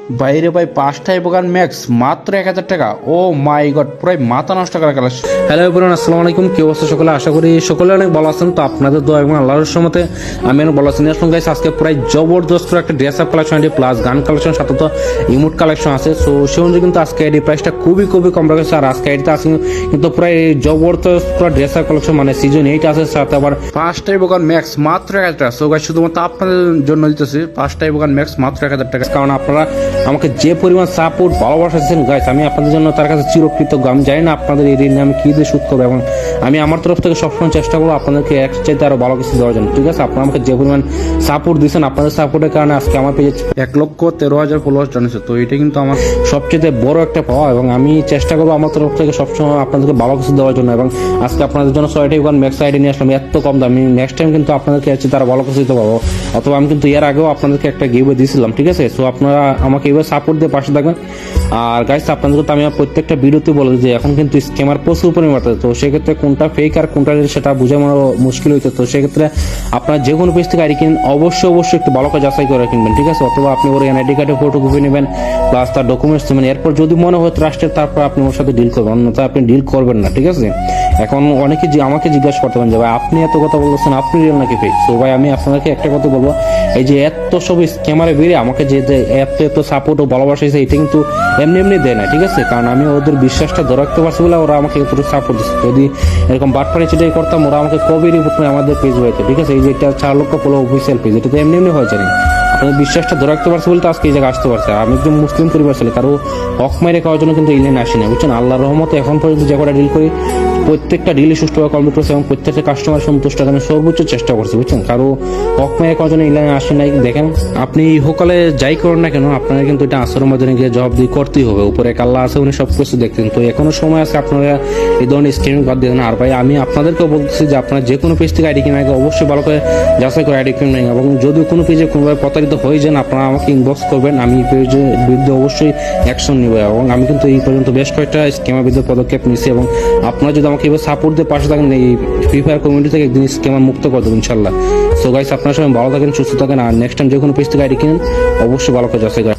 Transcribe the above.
বাইরে ভাই 5টা এভোগান ম্যাক্স মাত্র 1000 টাকা। ও মাই গড, পুরো মাথা নষ্ট করা কালেকশন। হ্যালো এভরিওয়ান, আসসালামু আলাইকুম। কি অবস্থা সকলে? আশা করি সকলে অনেক ভালো আছেন। তো আপনাদের দোয়া এবং আল্লাহর রহমতে আমি অনেক ভালো আছি। আসলে গাইস আজকে প্রায় জবরদস্ত একটা ড্রেস আপ কালেকশন আছে, প্লাস গান কালেকশন, সাথে তো ইমোট কালেকশন আছে। সো সে অনুযায়ী কিন্তু আজকে আইডি প্রাইসটা খুবই কম রাখছে। আর আজকে আইডিতে আছে কিন্তু প্রায় জবরদস্ত পুরো ড্রেস আপ কালেকশন, মানে সিজন 8 আছে, সাথে আবার 5টা এভোগান ম্যাক্স মাত্র 1000 টাকা। সো গাইস শুধুমাত্র আপনাদের জন্য দিতেছি 5টা এভোগান ম্যাক্স মাত্র 1000 টাকা। কারণ আপনারা আমাকে যে পরিমাণ সাপোর্ট ভালোবাসা দিচ্ছেন গাইস, আমি আপনাদের জন্য তার কাছে চিরকৃতজ্ঞ। আমি জানি না আপনাদের এই ঋণ আমি কি দিয়ে শোধ করবো, এবং আমি আমার তরফ থেকে সবসময় চেষ্টা করবো আপনাদেরকে এক চাইতে আরো ভালো কিছু দেওয়ার জন্য। ঠিক আছে, আপনারা আমাকে যে পরিমাণ সাপোর্ট দিচ্ছেন, আপনাদের সাপোর্টের কারণে আজকে আমার পেজে 1,13,000 ফলোয়ার্স জানিয়েছে। তো এটা কিন্তু আমার সবচেয়ে বড় একটা পাওয়া, এবং আমি চেষ্টা করবো আমার তরফ থেকে সবসময় আপনাদেরকে ভালো কিছু দেওয়ার জন্য। এবং আজকে আপনাদের জন্য 6টা এভোগান ম্যাক্স আইডি নিয়ে আসলাম এত কম দাম। আমি নেক্সট টাইম কিন্তু আপনাদেরকে এর চেয়ে তারা ভালো কিছু দিতে পারবো। অথবা আমি কিন্তু এর আগেও আপনাদেরকে একটা গিভওয়ে দিয়েছিলাম। ঠিক আছে, সো আপনারা আমাকে এইভাবে সাপোর্ট দিয়ে পাশে থাকবেন। আর গাইস আপনাদেরকে তো আমি প্রত্যেকটা ভিডিওতে বলে যে এখন কিন্তু স্ক্যামার প্রচুর পরিমাণে বাড়ছে। তো সেক্ষেত্রে কোনটা ফেক আর কোনটা সেটা বোঝানো মুশকিল হইতে। তো সেক্ষেত্রে আপনারা যে কোনো পেজ থেকে আইডি কিনেন অবশ্যই একটু ভালো করে যাচাই করে কিনবেন। ঠিক আছে, অথবা আপনি ওর এনআইডি কার্ডের ফটো কপি নেবেন, প্লাস তার ডকুমেন্টস নেবেন। এরপর যদি মনে হয় ট্রাস্টের, তারপর আপনি ওর সাথে ডিল করবেন, অন্যথায় আপনি ডিল করবেন না। ঠিক আছে, এখন অনেকে আমাকে জিজ্ঞাসা করতে পারেন যে ভাই আপনি এত কথা বলতেছেন, আপনি রিয়েল নাকি ফেক? তো ভাই আমি আপনাদেরকে একটা কথা বলবো, এই যে এত সব স্ক্যামারে বেরিয়ে আমাকে যে এত সাপোর্ট ও ভালোবাসা দিয়েছে, এটা কিন্তু এমনি দেয় না। ঠিক আছে, কারণ আমি ওদের বিশ্বাসটা ধরে রাখতে পারছি বলে ওরা আমাকে এতটুকু সাপোর্ট দিচ্ছে। যদি এরকম বাটপাড়ি চিটাই করতাম, ওরা আমাকে কবে রিপোর্ট করে আমাদের পেজ হয়েছে। ঠিক আছে, এই যে এটা 4 লক্ষ ফলো অফিসিয়াল পেজ, এটা তো এমনি হয়েছে না। আপনাদের বিশ্বাসটা ধরে রাখতে পারছে বলে তো আজকে এই জায়গায় আসতে পারছে। আমি একজন মুসলিম পরিবার ছিল, কারো হক মাইরে খাওয়ার জন্য কিন্তু ইলেন আসি না, বুঝছেন। আল্লাহর রহমতে এখন পর্যন্ত যে কটা ডিল করি প্রত্যেকটা ডিলই সুষ্ঠুভাবে কমপ্লিট করছে, এবং প্রত্যেকটা কাস্টমার সন্তুষ্ট আমি সর্বোচ্চ চেষ্টা করছি, বুঝছেন। কারো হক মাইরে খাওয়ার জন্য ইলেন আসি নাই। দেখেন আপনি হোকালে যাই করেন না কেন, আপনারা কিন্তু এটা আসরের মাধ্যমে গিয়ে জবাব দিয়ে করতেই হবে। উপরে এক আল্লাহ আছে, উনি সবকিছু দেখতেন। তো এখনো সময় আছে, আপনারা এই ধরনের স্ক্যামিং বাদ দিয়ে দেন। আর ভাই আমি আপনাদেরকেও বলতেছি যে আপনারা যে কোনো পেজ থেকে আইডি কিনে আগে অবশ্যই ভালো করে যাচাই করে আইডি কিনে নেন, এবং যদি কোনো পেজে কোনোভাবে প্রতারিত হয়ে যান আপনারা আমাকে ইনবক্স করবেন, আমি এই পেজের বিরুদ্ধে অবশ্যই অ্যাকশন নিব। এবং আমি কিন্তু এই পর্যন্ত বেশ কয়েকটা স্ক্যামের বিরুদ্ধে পদক্ষেপ নিয়েছি, এবং আপনারা যদি আমাকে এবার সাপোর্ট দিয়ে পাশে থাকেন, এই ফ্রি ফায়ার কমিউনিটি থেকে একদিন স্ক্যামার মুক্ত করে দেবো ইনশাল্লাহ। সো গাইস আপনারা সবাই ভালো থাকেন, সুস্থ থাকেন, আর নেক্সট টাইম যে কোনো পেজ থেকে আইডি কিনেন অবশ্যই ভালো করে যাচাই করেন।